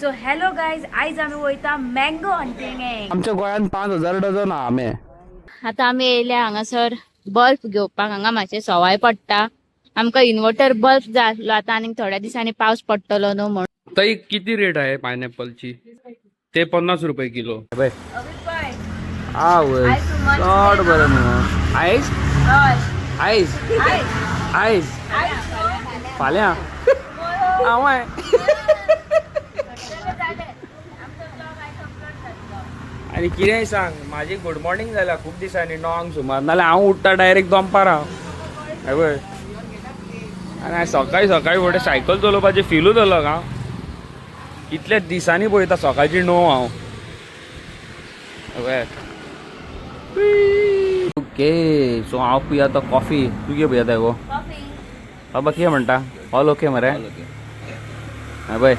So hello guys, आयज आम्ही वयता मँगो हंटिंगेक. आमच्या गोंयान 5,000 डझन आंबे. आता आम्ही येयले हांगासर बल्ब घेवपाक. हांगा मातशे सवाय पडटा. आमकां इन्व्हर्टर बल्ब जाय आसलो आता, आनी थोड्या दिसांनी पावस पडटलो न्हू म्हणून. ताई किती रेट आहे पायनॅपलची? ते 50 रुपये किलो. बाय चड बरं न्हू. आयस आयस आयस फाल्यां आवय. आनी कितेंय सांग, माझी गुड मॉर्निंग जाल्या खूप दिसांनी 9 सुमार. नाल्यार हांव उठ्ठा डायरेक्ट दनपारां. हय पळय. आनी सकाळी सकाळी फुडें सायकल चलोवपाचें फिलूच अलग हांव. इतल्या दिसांनी पळयता सकाळची 9 हांव. ओके सो हांव पिया तो कॉफी. तू कितें पियता गो? बाबा कितें म्हणटा? ऑल ओके मरे? हय पळय.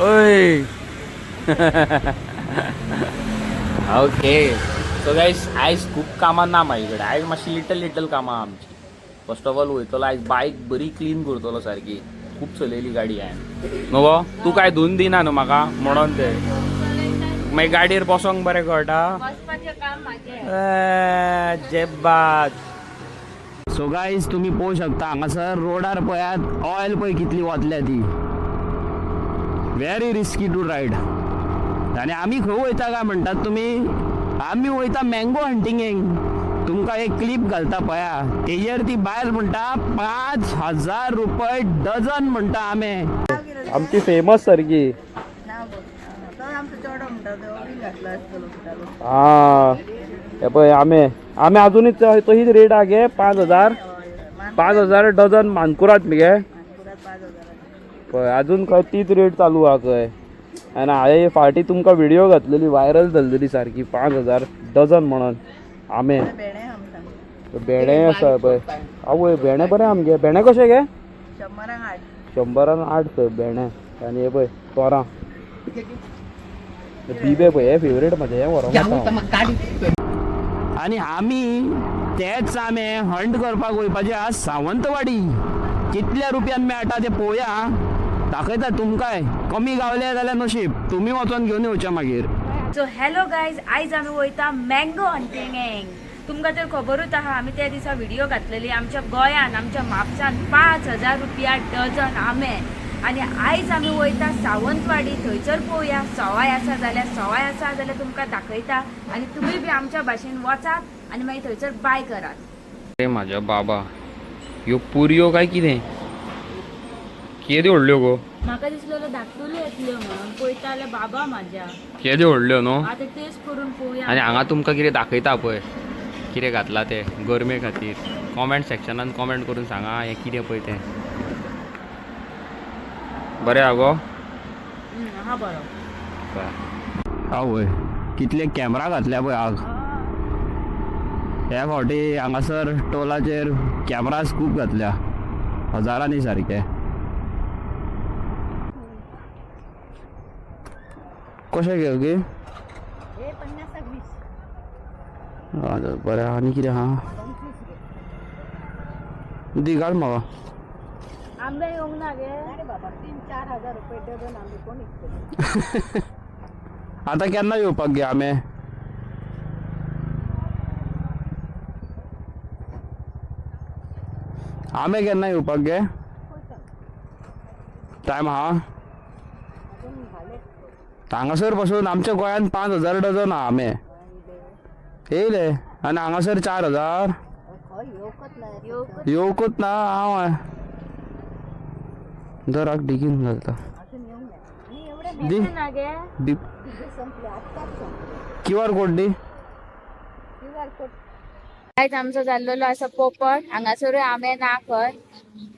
ओय ओके सो गायज आयज खूब कामां ना म्हाजे कडेन. आयज मातशी लिटल कामां आमची. फर्स्ट ऑफ ऑल वयतलो आयज बायक बरी क्लीन करतलो सारकी. खूब चलयली गाडी हांवें न्हू गो. तू काय धुवन दिना न्हू म्हाका म्हणून ते मागीर गाडयेर बसोंक बरें कळटा. जेबात. सो गायज तुम्ही पळोवंक शकता हांगासर रोडार पळयात ऑयल पळय कितली वतल्या ती. Very risky to ride. आनी आमी खंय वयता काय म्हणटात तुमी? आमी वयता मँगो हंटिंगेक. तुमकां एक क्लिप घालता पळया. तेजेर ती बायल म्हणटा 5,000 रुपये डझन म्हणटा आंबे. आमची फेमस सारकी. हा हे पळय आंबे अजूनच तशीच रेट हा गे. 5,000 डझन मानकुराद मगे. पळय अजून खंय तीच रेट चालू हा खंय. आनी हांवें फाटीं तुमकां व्हिडिओ घातलेली व्हायरल जाल्लेली सारकी. 5,000 डझन म्हणून आंबे. भेंडे आसा पळय. आवय भेंडे बरे आमगे. भेंडे कशे गे? 100 8 खंय भेंडे. आनी हे पळय तोरां. बिबे पळय हे फेवरेट म्हजे. हे व्हरोंक. आनी आमी तेच आंबे हंट करपाक वयपाचे आज सावंतवाडी. कितल्या रुपयान मेळटा ते पळोवया. दाखयता तुमकांय. कमी गावले जाल्यार नशीब. तुमी वचोन घेवन येवचे मागीर. सो हॅलो गाईज, आयज आम्ही वयता मँगो हंटिंगेक. तुमकां तर खबरूच आहा, आमी त्या दिसा व्हिडिओ घातलेली. आमच्या गोंयान आमच्या म्हापसान 5,000 रुपया डझन आंबे. आनी आयज आमी वयता सावंतवाडी. थंयसर पळोवया सवाय आसा जाल्यार तुमकां दाखयता. आनी तुमी बी आमच्या भाशेन वचात आनी मागीर थंयसर बाय करात. अरे म्हाज्या बाबा ह्यो पुरयो काय कितें? केदी व्हडल्यो गो. म्हाका दिसलेलो धाकटुल्यो येतल्यो म्हणून. पळयता जाल्यार बाबा म्हाज्या केदी व्हडल्यो न्हू. आतां टेस्ट करून पळोवया. आनी हांगा तुमकां कितें दाखयता पळय कितें घातला ते गरमे खातीर. कॉमेंट सेक्शनान कॉमेंट करून सांगा हें कितें पळय तें. बरें हा गो. हा बरो. आवय कितले कॅमेरा घातल्या पळय हांग. ह्या फावटी हांगासर टोलाचेर कॅमेराज खूब घातल्या. हजारांनी सारके. कशें घे गे? बरें. आनी कितें आहा? दी घाल म्हाका. आंबे येवंक ना गे. 3-4 हजार रुपये डझन आंबे कोण विकतले? आतां केन्ना येवपाक गे आंबे? आंबे केन्ना येवपाक गे? टायम आहा? हांगासर पासून आमच्या गोंयान 5,000 डझन आहा आंबे. येयले आनी हांगासर 4,000. येवकूच ना. हांव दराक डिगीन घालता. दी QR कोड दी. आयज आमचो जाल्लेलो आसा पोपट. हांगासरूय आंबे ना खंय.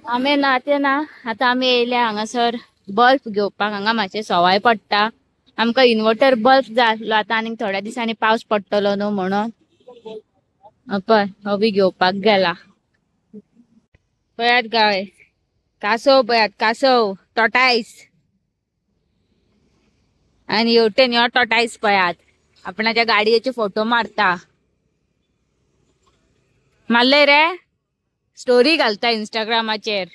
आंबे ना ते ना. आतां आमी येयले हांगासर बल्ब घेवपाक. हांगा मातशे सवाय पडटा. आमकां इन्व्हर्टर बल्ब जाय आसलो आता, आनी थोड्या दिसांनी पावस पडटलो न्हू म्हणून. पळय हो बी घेवपाक गेला. पळयात गाय कासव. पळयात कासव. टॉटायस. आनी हेवटेन हो टॉटायस पळयात. आपणाच्या गाडयेचे फोटो मारता. मारले रे. स्टोरी घालता इंस्टाग्रामाचेर.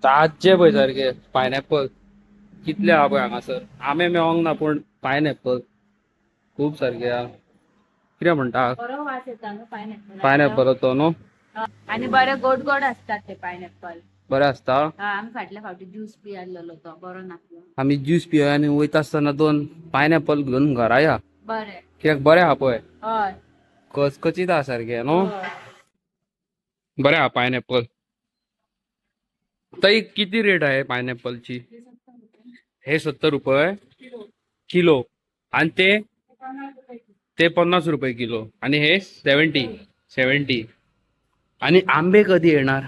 ताजे पळय सारखे पायनॅपल कितले हा पळय हांगासर आंबे मेळोंक ना पूण पायनॅपल खूप सारखे हा कितें म्हणटा बरो वास येता न्हू पायनॅपल पायनॅपल तो न्हू आणि बरे गोड गोड असतात ते पायनॅपल बरें आसता हा आम्ही फाटल्या फावटी ज्यूस पियाल्लो तो बरो नासलो आमी ज्यूस पिवया आनी वयता आसतना 2 पायनॅपल घेवन घरा या बरे कित्याक बरें हा पळय हय कचकचीत हा सारखे न्हू बरें हा पायनॅपल ताई किती रेट आहे पायनॅपलची हे 70 रुपये किलो आणि ते 50 रुपये किलो आणि हे 70 आणि आंबे कधी येणार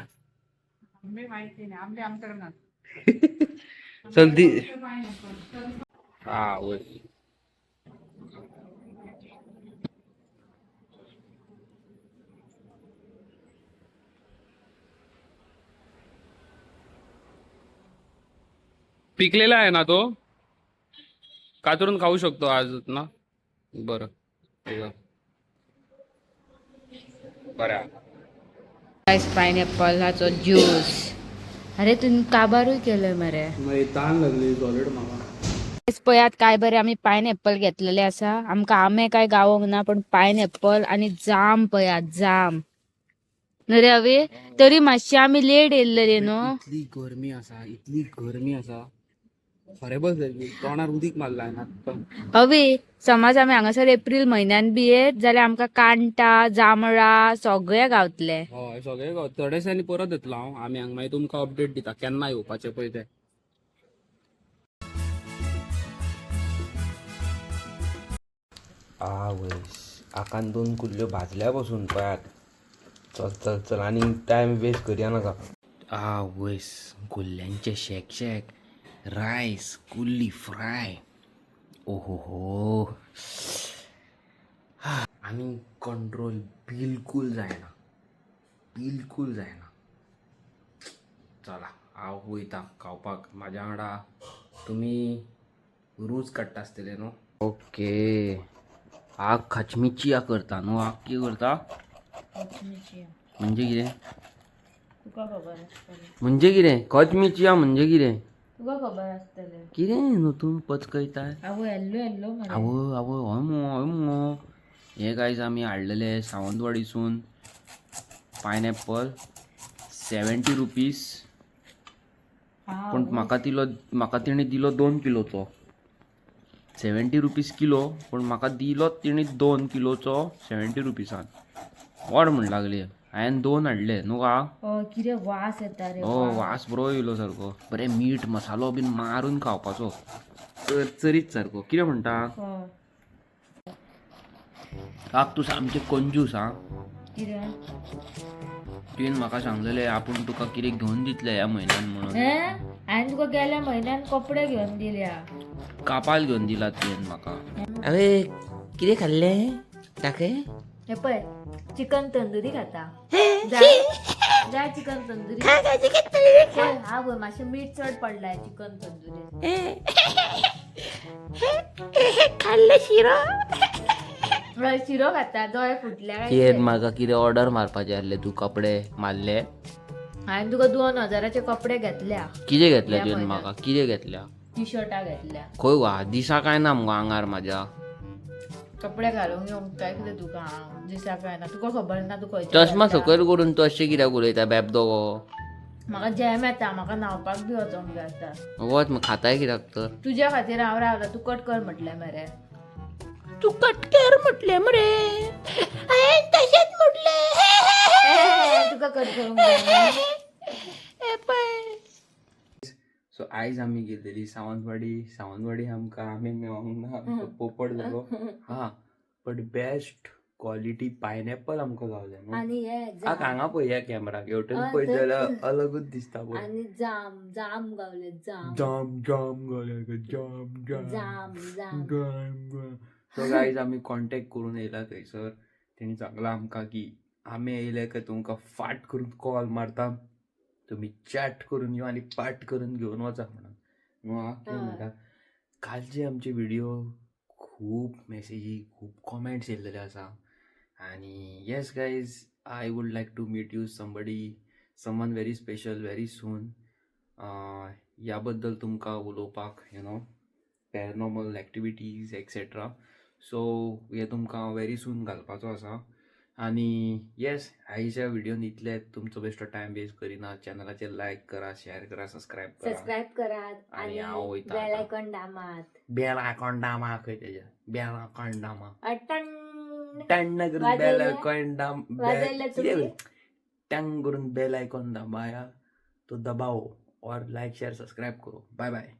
चल दी हा होय पिकलेला आहे ना तो कातरून खाऊ शकतो आज ना बरं बरं पायनॅपल हाचो ज्यूस अरे तुम्ही काबारूय केलंय मरे ताण लागली सॉलिड म्हाका पयात काय बरे आम्ही पायनॅपल घेतलेले असा आमका आंबे काय गावोंक ना पण पायनॅपल आणि जाम पयात जाम नरे हवे तरी मातशी आम्ही लेट येयल्ले न्हू इतली गरमी आसा हॉरेबल जाली तोंडार उदीक मारला हवे समज आम्ही हांगासर एप्रिल म्हयन्यान बी येत जाल्यार आमकां कांटा जांबळा सगळे गावतले हय सगळे थोड्या दिसांनी परत येतलो हांव आमी हांगा मागीर तुमकां अपडेट दिता केन्ना येवपाचें पळय तें आवयस आकान 2 कुल्ल्यो भाजल्या बसून पळयात चल चल चल आनी टायम वेस्ट करया नाका आवयस कुल्ल्यांचे शेक शेक रायस कुल्ली फ्राय ओहो आनी कंट्रोल बिलकुल जायना चला हांव वयता खावपाक म्हाज्या वांगडा तुमी रूच काडटा आसतले न्हू ओके आग खचमिचिया करता न्हू आग कितें करता म्हणजे कितें तुका खबर आसतले म्हणजे कितें खचमिचिया म्हणजे कितें तुका खबर आसतले कितें न्हू तूं पचकयताय आवो येल्लो येल्लो आवय आवय हय मगो हे गायज आमी हाडलेले सावंतवाडीसून पायनॅपल 70 रुपीज पण म्हाका तिणे दिलो 2 किलोचो 70 रुपीज किलो पण म्हाका दिलो तिणे 2 किलोचो 70 रुपीजान वड म्हण लागली हांवें 2 हाडले न्हू का कितें वास येता रे वास बरो येयलो सारको बरें मीठ मसालो बीन मारून खावपाचो चरीत सारको कितें म्हणटा काक तूं सामकें कंजूस हा तुवें म्हाका सांगलेलें आपूण तुका कितें घेवन दितलें ह्या म्हयन्यान म्हणून हांवें तुका गेल्या म्हयन्यान कपडे घेवन दिल्या कापाल घेवन दिला तुवें म्हाका अरे कितें खाल्लें दाखय हे पळय चिकन तंदुरी खाता जाय चिकन तंदुरी पळय हा पळय मातशें मीठ चड पडलाय चिकन तंदुरी खाल्ले शिरो शिरो खाता दोळे फुटल्या कितें म्हाका कितें ऑर्डर मारपाचें आसलें तूं कपडे मारले हांवें तुका 2000चे कपडे घेतल्या कितें घेतल्या तुवें म्हाका कितें घेतल्या टी शर्टां घेतल्या खंय वा दिसा काय ना मगो आंगार म्हाज्या कपडे घालूंक येवंक काय कितें तुका दिसा काय ना तुका खबर ना तू खंय चश्मा सकयल करून तूं अशें कित्याक उलयता बेबदो गो म्हाका जॅम येता म्हाका न्हावपाक बी वचोंक जाय आसता वच मग खाताय कित्याक तर तुज्या खातीर हांव रावला तू कट कर म्हटलें मरे तू कटकर म्हटलें मरे हांवें तशेंच म्हटलें तुका कट करूंक जाय सो आयज आमी गेलेली सावंतवाडी आमकां आमी मेळोंक ना आमचो पोपट जालो हा बट बेस्ट क्वॉलिटी पायनॅपल आमकां गावलें न्हू आनी हे हांगा पळय ह्या कॅमेराक हेवटेन पळयत जाल्यार अलगूच दिसता पळय आनी जाम जाम गावले जाम जाम जाम गावले जाम जाम जाम जाम जाम सो गायज आमी कॉन्टॅक्ट करून येयला थंयसर तेणी सांगलां आमकां की आमी येयले काय तुमकां फाट करून कॉल मारता तुमी चॅट करून येवं आनी पाट करून घेवन वचा म्हणून न्हू आं कितें म्हणटा कालचे आमचे व्हिडियो खूब मॅसेजी खूब कॉमेंट्स येयल्लेले आसा आनी yes guys I would like to meet you someone very special very soon ह्या तुमकां उलोवपाक पॅरनॉर्मल एक्टिविटीज एक्सेट्रा. सो हे तुमकां व्हेरी सून घालपाचो आसा. आणि येस, आयच्या व्हिडिओन इतलेच. तुमचो बेश्टो टायम वेस्ट करिना. चॅनलाचेर लायक करा, शेअर करा, सबस्क्राईब करात आणि हांव वयता बेल आतां. आयकॉन दामात. बेल आयकॉन दामा खंय तेजे बेल आयकॉन दामा टन टॅन करून बेल वाजयलें? आयकॉन दाम वाजयलें तुम्ही? टँग करून बेल आयकॉन दाबाया तो दबाओ और लाइक शेयर सब्सक्राइब करो. Bye bye.